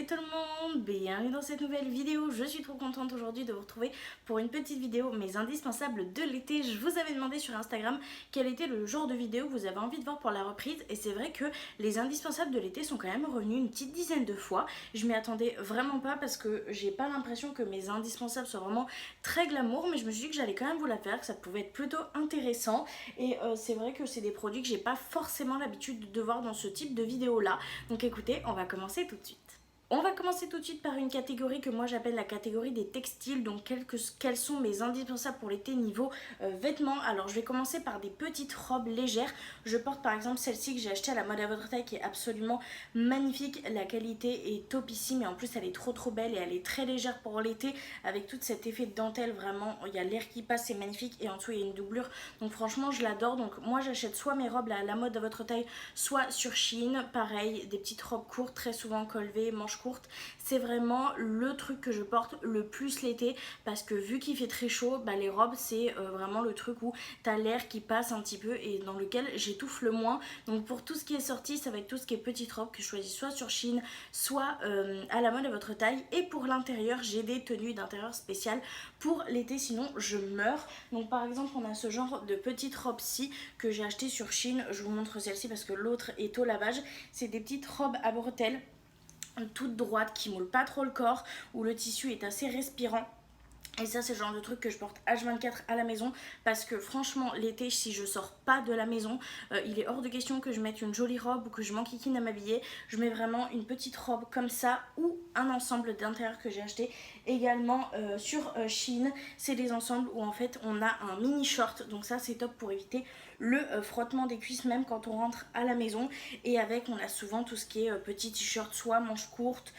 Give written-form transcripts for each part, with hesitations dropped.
tout le monde, bienvenue dans cette nouvelle vidéo. Je suis trop contente aujourd'hui de vous retrouver pour une petite vidéo mes indispensables de l'été. Je vous avais demandé sur Instagram quel était le genre de vidéo que vous avez envie de voir pour la reprise, et c'est vrai que les indispensables de l'été sont quand même revenus une petite dizaine de fois. Je m'y attendais vraiment pas parce que j'ai pas l'impression que mes indispensables soient vraiment très glamour, mais je me suis dit que j'allais quand même vous la faire, que ça pouvait être plutôt intéressant. Et c'est vrai que c'est des produits que j'ai pas forcément l'habitude de voir dans ce type de vidéo là. Donc écoutez, on va commencer tout de suite. On va commencer tout de suite par une catégorie que moi j'appelle la catégorie des textiles. Donc quels sont mes indispensables pour l'été niveau vêtements. Alors je vais commencer par des petites robes légères. Je porte par exemple celle-ci que j'ai achetée à la mode à votre taille, qui est absolument magnifique. La qualité est topissime et en plus elle est trop belle et elle est très légère pour l'été avec tout cet effet de dentelle. Vraiment, il y a l'air qui passe, c'est magnifique, et en dessous il y a une doublure. Donc franchement je l'adore. Donc moi j'achète soit mes robes à la mode à votre taille, soit sur Shein. Pareil, des petites robes courtes, très souvent colvées, manches courte. C'est vraiment le truc que je porte le plus l'été parce que vu qu'il fait très chaud, bah les robes c'est vraiment le truc où t'as l'air qui passe un petit peu et dans lequel j'étouffe le moins. Donc pour tout ce qui est sorti, ça va être tout ce qui est petite robe que je choisis soit sur Shein, soit à la mode à votre taille. Et pour l'intérieur, j'ai des tenues d'intérieur spéciales pour l'été, sinon je meurs. Donc par exemple, on a ce genre de petite robe-ci que j'ai acheté sur Shein. Je vous montre celle-ci parce que l'autre est au lavage. C'est des petites robes à bretelles toute droite qui moule pas trop le corps, où le tissu est assez respirant. Et ça c'est le genre de truc que je porte H24 à la maison parce que franchement l'été, si je sors pas de la maison, il est hors de question que je mette une jolie robe ou que je m'enquiquine à m'habiller. Je mets vraiment une petite robe comme ça ou un ensemble d'intérieur que j'ai acheté également sur Shein. C'est des ensembles où en fait on a un mini short, donc ça c'est top pour éviter le frottement des cuisses même quand on rentre à la maison. Et avec on a souvent tout ce qui est petit t-shirt, soit manches courtes,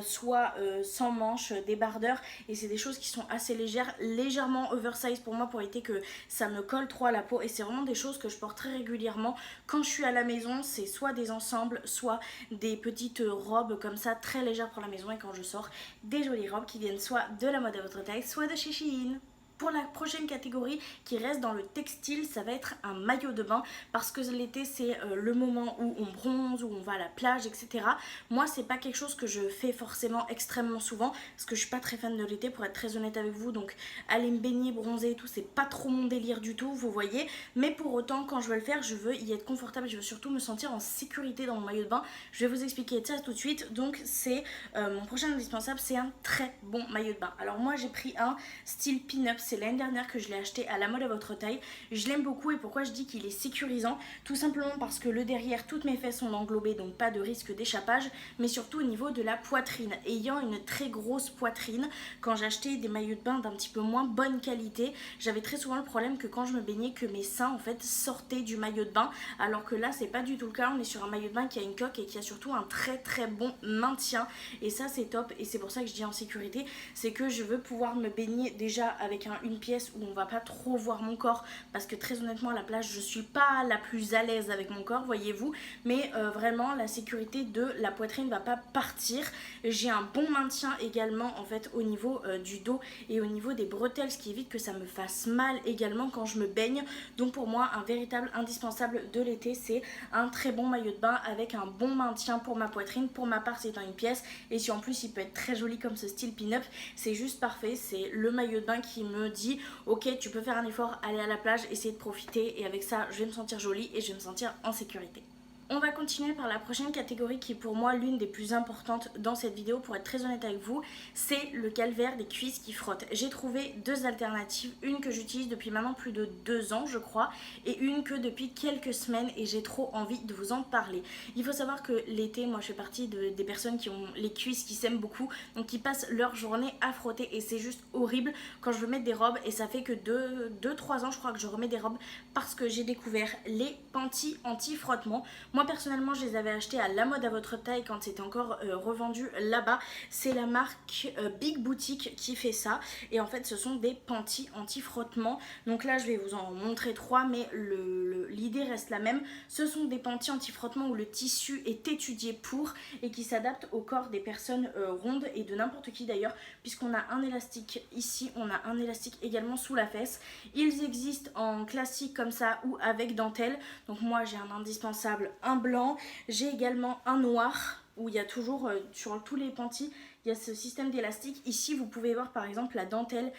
soit sans manches, débardeurs, et c'est des choses qui sont assez légères, légèrement oversize pour moi pour éviter que ça me colle trop à la peau. Et c'est vraiment des choses que je porte très régulièrement quand je suis à la maison. C'est soit des ensembles, soit des petites robes comme ça très légères pour la maison, et quand je sors, des jolies robes qui viennent soit de la mode à votre taille, soit de chez Shein. Pour la prochaine catégorie qui reste dans le textile, ça va être un maillot de bain parce que l'été c'est le moment où on bronze, où on va à la plage, etc. Moi c'est pas quelque chose que je fais forcément extrêmement souvent parce que je suis pas très fan de l'été pour être très honnête avec vous. Donc aller me baigner, bronzer et tout, c'est pas trop mon délire du tout, vous voyez. Mais pour autant, quand je veux le faire, je veux y être confortable, je veux surtout me sentir en sécurité dans mon maillot de bain. Je vais vous expliquer ça tout de suite. Donc c'est mon prochain indispensable, c'est un très bon maillot de bain. Alors moi j'ai pris un style pin-up. C'est l'année dernière que je l'ai acheté à la mode à votre taille. Je l'aime beaucoup, et pourquoi je dis qu'il est sécurisant? Tout simplement parce que le derrière, toutes mes fesses sont englobées, donc pas de risque d'échappage, mais surtout au niveau de la poitrine. Ayant une très grosse poitrine, quand j'achetais des maillots de bain d'un petit peu moins bonne qualité, j'avais très souvent le problème que quand je me baignais, que mes seins en fait sortaient du maillot de bain, alors que là c'est pas du tout le cas. On est sur un maillot de bain qui a une coque et qui a surtout un très bon maintien, et ça c'est top. Et c'est pour ça que je dis en sécurité, c'est que je veux pouvoir me baigner déjà avec une pièce où on va pas trop voir mon corps, parce que très honnêtement à la plage je suis pas la plus à l'aise avec mon corps, voyez-vous. Mais vraiment la sécurité de la poitrine va pas partir. J'ai un bon maintien également en fait au niveau du dos et au niveau des bretelles, ce qui évite que ça me fasse mal également quand je me baigne. Donc pour moi un véritable indispensable de l'été, c'est un très bon maillot de bain avec un bon maintien pour ma poitrine. Pour ma part c'est dans une pièce, et si en plus il peut être très joli comme ce style pin-up, c'est juste parfait. C'est le maillot de bain qui me dit ok, tu peux faire un effort, aller à la plage, essayer de profiter, et avec ça je vais me sentir jolie et je vais me sentir en sécurité. On va continuer par la prochaine catégorie qui est pour moi l'une des plus importantes dans cette vidéo, pour être très honnête avec vous. C'est le calvaire des cuisses qui frottent. J'ai trouvé deux alternatives, une que j'utilise depuis maintenant plus de 2 ans je crois, et une que depuis quelques semaines, et j'ai trop envie de vous en parler. Il faut savoir que l'été, moi je fais partie des personnes qui ont les cuisses qui s'aiment beaucoup, donc qui passent leur journée à frotter, et c'est juste horrible quand je veux mettre des robes. Et ça fait que 2-3 ans je crois que je remets des robes parce que j'ai découvert les panties anti-frottement. Moi personnellement je les avais achetés à la mode à votre taille quand c'était encore revendu là-bas. C'est la marque Big Boutique qui fait ça, et en fait ce sont des panties anti-frottement. Donc là je vais vous en montrer 3, mais l'idée reste la même. Ce sont des panties anti-frottement où le tissu est étudié pour, et qui s'adaptent au corps des personnes rondes et de n'importe qui d'ailleurs, puisqu'on a un élastique ici, on a un élastique également sous la fesse. Ils existent en classique comme ça ou avec dentelle. Donc moi j'ai un indispensable, un blanc, j'ai également un noir où il y a toujours sur tous les panties, il y a ce système d'élastique. Ici vous pouvez voir par exemple la dentelle,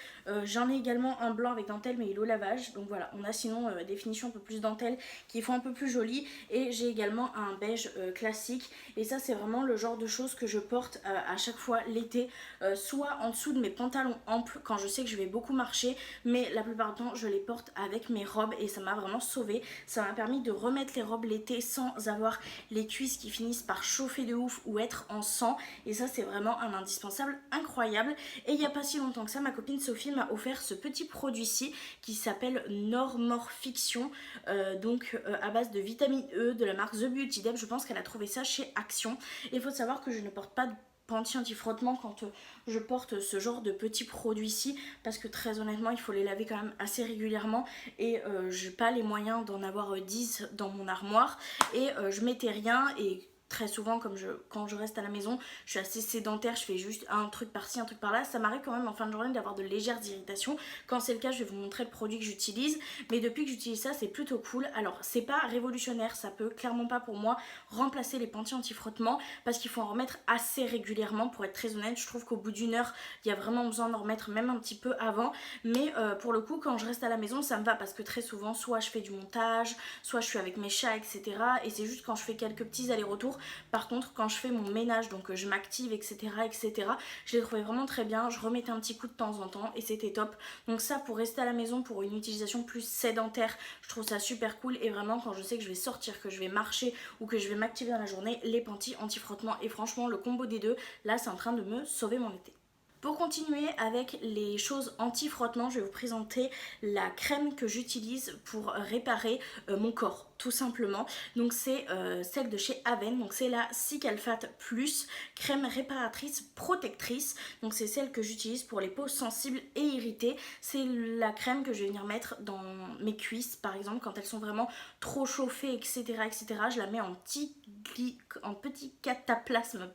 j'en ai également un blanc avec dentelle mais il est au lavage, donc voilà, on a sinon des finitions un peu plus dentelle qui font un peu plus joli, et j'ai également un beige classique, et ça c'est vraiment le genre de choses que je porte à chaque fois l'été, soit en dessous de mes pantalons amples quand je sais que je vais beaucoup marcher, mais la plupart du temps je les porte avec mes robes, et ça m'a vraiment sauvée. Ça m'a permis de remettre les robes l'été sans avoir les cuisses qui finissent par chauffer de ouf ou être en sang, et ça c'est vraiment un indispensable incroyable. Et il n'y a pas si longtemps que ça, ma copine Sophie m'a offert ce petit produit-ci qui s'appelle Normorphiction, à base de vitamine E de la marque The Beauty Dep. Je pense qu'elle a trouvé ça chez Action. Et il faut savoir que je ne porte pas de panty anti-frottement quand je porte ce genre de petits produits-ci, parce que très honnêtement il faut les laver quand même assez régulièrement, et j'ai pas les moyens d'en avoir 10 dans mon armoire, et je mettais rien, et très souvent quand je reste à la maison je suis assez sédentaire, je fais juste un truc par-ci un truc par-là, ça m'arrive quand même en fin de journée d'avoir de légères irritations. Quand c'est le cas je vais vous montrer le produit que j'utilise, mais depuis que j'utilise ça c'est plutôt cool. Alors c'est pas révolutionnaire, ça peut clairement pas pour moi remplacer les panties anti-frottement, parce qu'il faut en remettre assez régulièrement. Pour être très honnête, je trouve qu'au bout d'une heure il y a vraiment besoin d'en remettre, même un petit peu avant, mais pour le coup quand je reste à la maison ça me va, parce que très souvent soit je fais du montage, soit je suis avec mes chats etc, et c'est juste quand je fais quelques petits allers-retours. Par contre quand je fais mon ménage, donc je m'active etc, je l'ai trouvé vraiment très bien, je remettais un petit coup de temps en temps et c'était top. Donc ça, pour rester à la maison pour une utilisation plus sédentaire, je trouve ça super cool. Et vraiment quand je sais que je vais sortir, que je vais marcher ou que je vais m'activer dans la journée, les panties anti-frottement, et franchement le combo des deux là c'est en train de me sauver mon été. Pour continuer avec les choses anti-frottement, je vais vous présenter la crème que j'utilise pour réparer mon corps tout simplement. Donc c'est celle de chez Aven, donc c'est la Cicalfate Plus, crème réparatrice protectrice. Donc c'est celle que j'utilise pour les peaux sensibles et irritées. C'est la crème que je vais venir mettre dans mes cuisses par exemple quand elles sont vraiment trop chauffées etc. Je la mets en petit cataplasme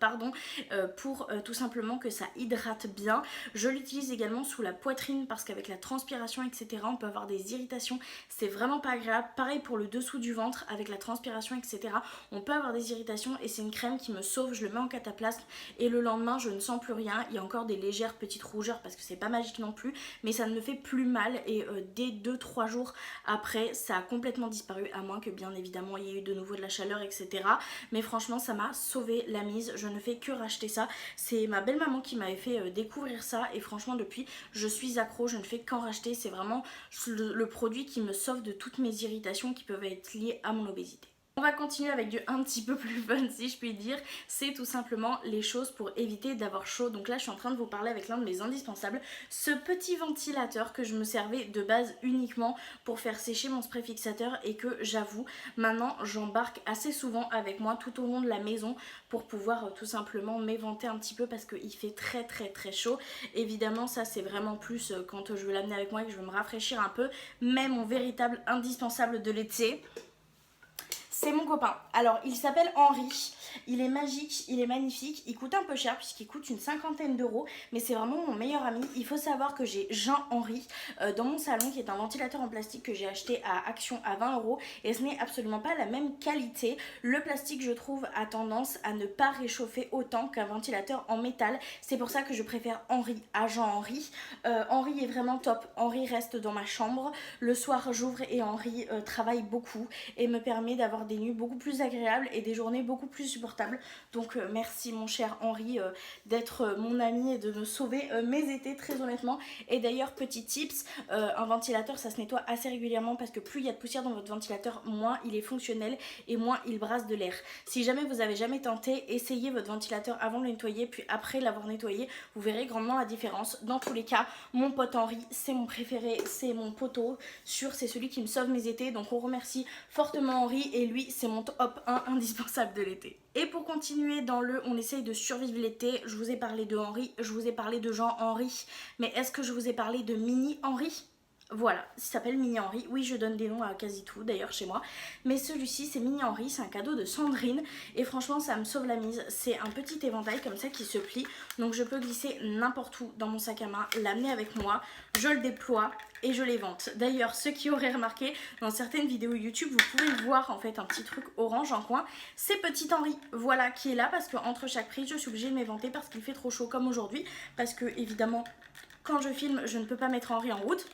pour tout simplement que ça hydrate bien. Je l'utilise également sous la poitrine parce qu'avec la transpiration etc on peut avoir des irritations, c'est vraiment pas agréable. Pareil pour le dessous du ventre, avec la transpiration etc on peut avoir des irritations, et c'est une crème qui me sauve. Je le mets en cataplasme et le lendemain je ne sens plus rien. Il y a encore des légères petites rougeurs parce que c'est pas magique non plus, mais ça ne me fait plus mal, et dès 2-3 jours après ça a complètement disparu, à moins que bien évidemment il y ait eu de nouveau de la chaleur etc, mais franchement ça m'a sauvé la mise. Je ne fais que racheter ça, c'est ma belle maman qui m'avait fait découvrir ça, et franchement depuis je suis accro, je ne fais qu'en racheter. C'est vraiment le produit qui me sauve de toutes mes irritations qui peuvent être liées à mon obésité. On va continuer avec du un petit peu plus fun si je puis dire, c'est tout simplement les choses pour éviter d'avoir chaud. Donc là je suis en train de vous parler avec l'un de mes indispensables, ce petit ventilateur que je me servais de base uniquement pour faire sécher mon spray fixateur, et que j'avoue maintenant j'embarque assez souvent avec moi tout au long de la maison pour pouvoir tout simplement m'éventer un petit peu, parce qu'il fait très chaud. Évidemment ça c'est vraiment plus quand je veux l'amener avec moi et que je veux me rafraîchir un peu, mais mon véritable indispensable de l'été, c'est mon copain. Alors il s'appelle Henri, il est magique, il est magnifique, il coûte un peu cher puisqu'il coûte une 50aine d'euros, mais c'est vraiment mon meilleur ami. Il faut savoir que j'ai Jean-Henri dans mon salon, qui est un ventilateur en plastique que j'ai acheté à Action à 20 euros, et ce n'est absolument pas la même qualité. Le plastique je trouve a tendance à ne pas réchauffer autant qu'un ventilateur en métal, c'est pour ça que je préfère Henri à Jean-Henri. Henri est vraiment top, Henri reste dans ma chambre, le soir j'ouvre et Henri travaille beaucoup et me permet d'avoir des nuits beaucoup plus agréables et des journées beaucoup plus supportables. Donc merci mon cher Henri d'être mon ami et de me sauver mes étés très honnêtement. Et d'ailleurs petit tips, un ventilateur ça se nettoie assez régulièrement, parce que plus il y a de poussière dans votre ventilateur, moins il est fonctionnel et moins il brasse de l'air. Si jamais vous avez jamais tenté, essayez votre ventilateur avant de le nettoyer, puis après l'avoir nettoyé, vous verrez grandement la différence. Dans tous les cas, mon pote Henri c'est mon préféré, c'est mon poteau sûr, c'est celui qui me sauve mes étés, donc on remercie fortement Henri, et lui c'est mon top 1 indispensable de l'été. Et pour continuer dans on essaye de survivre l'été, je vous ai parlé de Henri, je vous ai parlé de Jean-Henri, mais est-ce que je vous ai parlé de Mini Henri ? Voilà, il s'appelle Mini Henri. Oui, je donne des noms à quasi tout d'ailleurs chez moi. Mais celui-ci, c'est Mini Henri, c'est un cadeau de Sandrine. Et franchement, ça me sauve la mise. C'est un petit éventail comme ça qui se plie. Donc je peux glisser n'importe où dans mon sac à main, l'amener avec moi. Je le déploie et je les vante. D'ailleurs, ceux qui auraient remarqué, dans certaines vidéos YouTube, vous pouvez voir en fait un petit truc orange en coin. C'est Petit Henri, voilà, qui est là parce qu'entre chaque prise, je suis obligée de m'éventer parce qu'il fait trop chaud comme aujourd'hui. Parce que évidemment, quand je filme, je ne peux pas mettre Henri en route.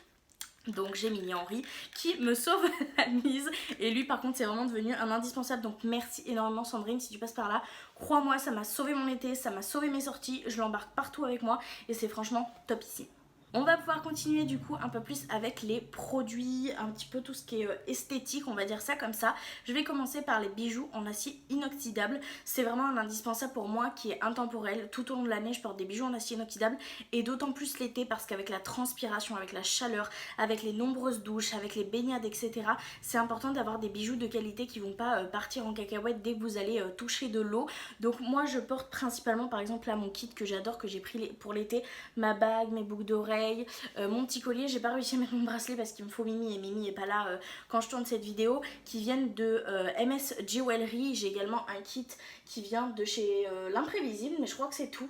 Donc j'ai Mini Henri qui me sauve la mise. Et lui par contre c'est vraiment devenu un indispensable. Donc merci énormément Sandrine si tu passes par là. Crois-moi, ça m'a sauvé mon été, ça m'a sauvé mes sorties. Je l'embarque partout avec moi et c'est franchement top ici. On va pouvoir continuer du coup un peu plus avec les produits, un petit peu tout ce qui est esthétique, on va dire ça comme ça. Je vais commencer par les bijoux en acier inoxydable. C'est vraiment un indispensable pour moi qui est intemporel. Tout au long de l'année, je porte des bijoux en acier inoxydable et d'autant plus l'été parce qu'avec la transpiration, avec la chaleur, avec les nombreuses douches, avec les baignades, etc., c'est important d'avoir des bijoux de qualité qui vont pas partir en cacahuète dès que vous allez toucher de l'eau. Donc moi, je porte principalement, par exemple, là mon kit que j'adore, que j'ai pris pour l'été, ma bague, mes boucles d'oreilles, mon petit collier. J'ai pas réussi à mettre mon bracelet parce qu'il me faut Mimi et Mimi est pas là quand je tourne cette vidéo, qui viennent de MS Jewelry. J'ai également un kit qui vient de chez l'Imprévisible, mais je crois que c'est tout.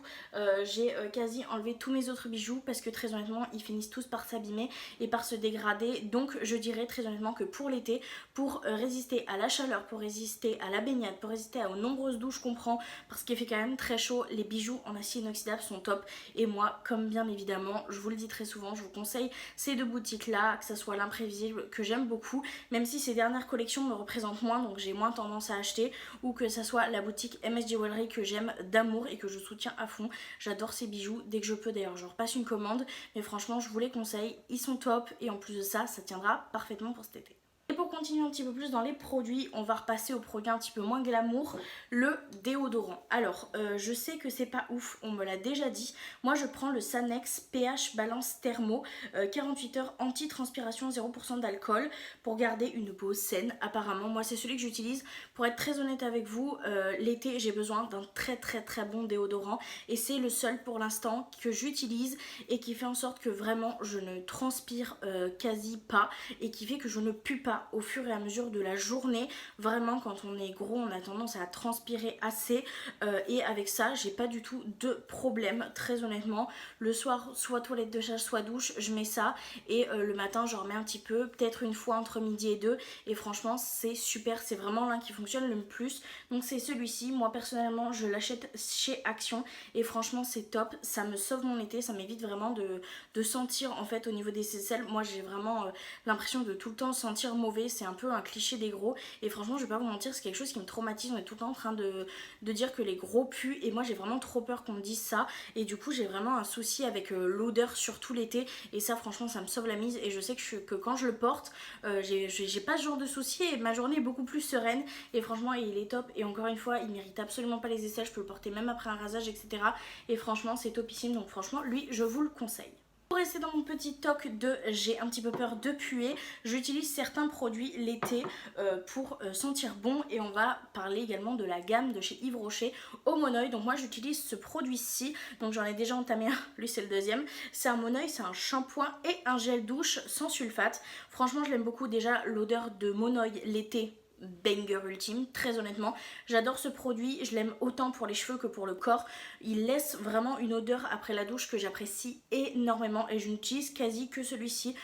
J'ai quasi enlevé tous mes autres bijoux parce que très honnêtement ils finissent tous par s'abîmer et par se dégrader. Donc je dirais très honnêtement que pour l'été, pour résister à la chaleur, pour résister à la baignade, pour résister aux nombreuses douches qu'on prend, parce qu'il fait quand même très chaud, les bijoux en acier inoxydable sont top. Et moi, comme bien évidemment, je vous le dis très souvent, je vous conseille ces deux boutiques là, que ce soit l'Imprévisible que j'aime beaucoup, même si ces dernières collections me représentent moins, donc j'ai moins tendance à acheter, ou que ce soit la boutique MS Jewelry que j'aime d'amour et que je soutiens à fond. J'adore ces bijoux, dès que je peux d'ailleurs je repasse une commande, mais franchement je vous les conseille, ils sont top et en plus de ça, ça tiendra parfaitement pour cet été. Et pour continuer un petit peu plus dans les produits, on va repasser aux produits un petit peu moins glamour, le déodorant. Alors, je sais que c'est pas ouf, on me l'a déjà dit. Moi, je prends le Sanex PH Balance Thermo, 48 heures anti-transpiration, 0% d'alcool, pour garder une peau saine. Apparemment, moi, c'est celui que j'utilise. Pour être très honnête avec vous, l'été, j'ai besoin d'un très bon déodorant. Et c'est le seul pour l'instant que j'utilise et qui fait en sorte que vraiment, je ne transpire quasi pas et qui fait que je ne pue pas au fur et à mesure de la journée. Vraiment quand on est gros on a tendance à transpirer assez et avec ça j'ai pas du tout de problème, très honnêtement. Le soir soit toilette de chasse soit douche je mets ça et le matin j'en remets un petit peu, peut-être une fois entre midi et 2 et franchement c'est super, c'est vraiment l'un qui fonctionne le plus. Donc c'est celui-ci, moi personnellement je l'achète chez Action et franchement c'est top, ça me sauve mon été, ça m'évite vraiment de sentir en fait au niveau des aisselles. Moi j'ai vraiment l'impression de tout le temps sentir mauvais, c'est un peu un cliché des gros et franchement je vais pas vous mentir, c'est quelque chose qui me traumatise. On est tout le temps en train de dire que les gros puent et moi j'ai vraiment trop peur qu'on me dise ça et du coup j'ai vraiment un souci avec l'odeur surtout l'été et ça franchement ça me sauve la mise et je sais que quand je le porte j'ai pas ce genre de souci et ma journée est beaucoup plus sereine et franchement il est top et encore une fois il mérite absolument pas les aisselles, je peux le porter même après un rasage etc et franchement c'est topissime, donc franchement lui je vous le conseille. Pour rester dans mon petit toc de j'ai un petit peu peur de puer, j'utilise certains produits l'été pour sentir bon et on va parler également de la gamme de chez Yves Rocher au Monoeil. Donc moi j'utilise ce produit-ci, donc j'en ai déjà entamé un, lui c'est le deuxième. C'est un Monoeil, c'est un shampoing et un gel douche sans sulfate. Franchement je l'aime beaucoup, déjà l'odeur de Monoeil l'été, banger ultime, très honnêtement j'adore ce produit, je l'aime autant pour les cheveux que pour le corps. Il laisse vraiment une odeur après la douche que j'apprécie énormément et je n'utilise quasi que celui-ci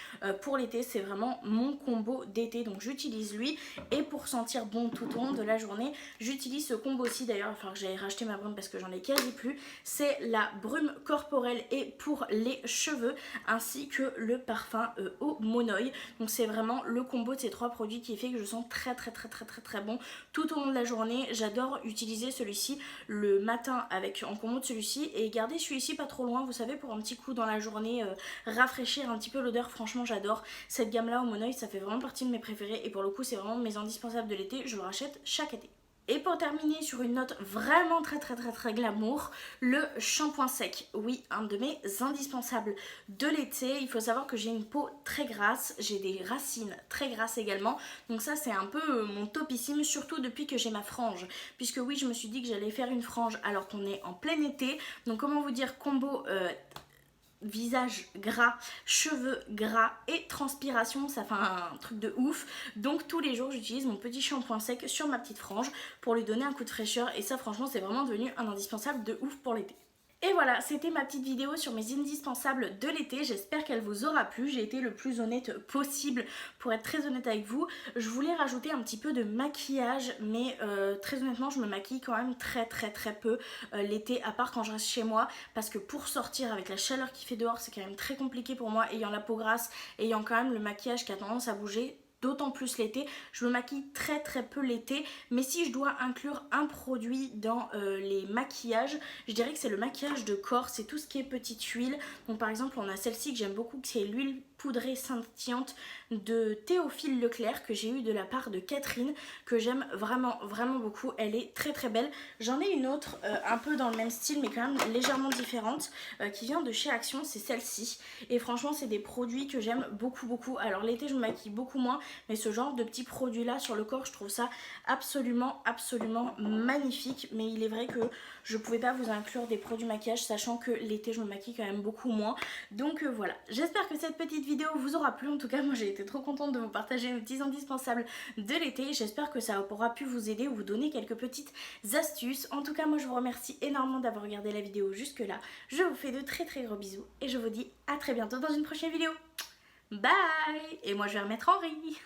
pour l'été, c'est vraiment mon combo d'été, donc j'utilise lui. Et pour sentir bon tout au long de la journée j'utilise ce combo-ci, d'ailleurs il va falloir que j'aille racheter ma brume parce que j'en ai quasi plus. C'est la brume corporelle et pour les cheveux ainsi que le parfum au Monoeil. Donc c'est vraiment le combo de ces trois produits qui fait que je sens très bon tout au long de la journée. J'adore utiliser celui-ci le matin avec en combo de celui-ci et garder celui-ci pas trop loin, vous savez, pour un petit coup dans la journée, rafraîchir un petit peu l'odeur. Franchement j'adore cette gamme là au Monoeil, ça fait vraiment partie de mes préférés et pour le coup c'est vraiment mes indispensables de l'été, je le rachète chaque été. Et pour terminer sur une note vraiment très glamour, le shampoing sec. Oui, un de mes indispensables de l'été. Il faut savoir que j'ai une peau très grasse, j'ai des racines très grasses également. Donc ça c'est un peu mon topissime, surtout depuis que j'ai ma frange. Puisque oui, je me suis dit que j'allais faire une frange alors qu'on est en plein été. Donc comment vous dire, combo visage gras, cheveux gras et transpiration, ça fait un truc de ouf. Donc tous les jours j'utilise mon petit shampoing sec sur ma petite frange pour lui donner un coup de fraîcheur et ça franchement c'est vraiment devenu un indispensable de ouf pour l'été. Et voilà, c'était ma petite vidéo sur mes indispensables de l'été, j'espère qu'elle vous aura plu, j'ai été le plus honnête possible pour être très honnête avec vous. Je voulais rajouter un petit peu de maquillage, mais très honnêtement je me maquille quand même très peu l'été, à part quand je reste chez moi, parce que pour sortir avec la chaleur qu'il fait dehors c'est quand même très compliqué pour moi, ayant la peau grasse, ayant quand même le maquillage qui a tendance à bouger. D'autant plus l'été, je me maquille très peu l'été, mais si je dois inclure un produit dans les maquillages, je dirais que c'est le maquillage de corps, c'est tout ce qui est petite huile. Donc par exemple on a celle-ci que j'aime beaucoup, c'est l'huile poudrée scintillante de Théophile Leclerc que j'ai eu de la part de Catherine, que j'aime vraiment beaucoup, elle est très belle. J'en ai une autre un peu dans le même style mais quand même légèrement différente qui vient de chez Action, c'est celle-ci et franchement c'est des produits que j'aime beaucoup. Alors l'été je me maquille beaucoup moins, mais ce genre de petits produits là sur le corps je trouve ça absolument magnifique. Mais il est vrai que je pouvais pas vous inclure des produits maquillage sachant que l'été je me maquille quand même beaucoup moins. Donc voilà, j'espère que cette petite vidéo vous aura plu. En tout cas moi j'ai été trop contente de vous partager mes petits indispensables de l'été. J'espère que ça aura pu vous aider ou vous donner quelques petites astuces. En tout cas moi je vous remercie énormément d'avoir regardé la vidéo jusque là. Je vous fais de très gros bisous et je vous dis à très bientôt dans une prochaine vidéo. Bye. Et moi je vais remettre Henri.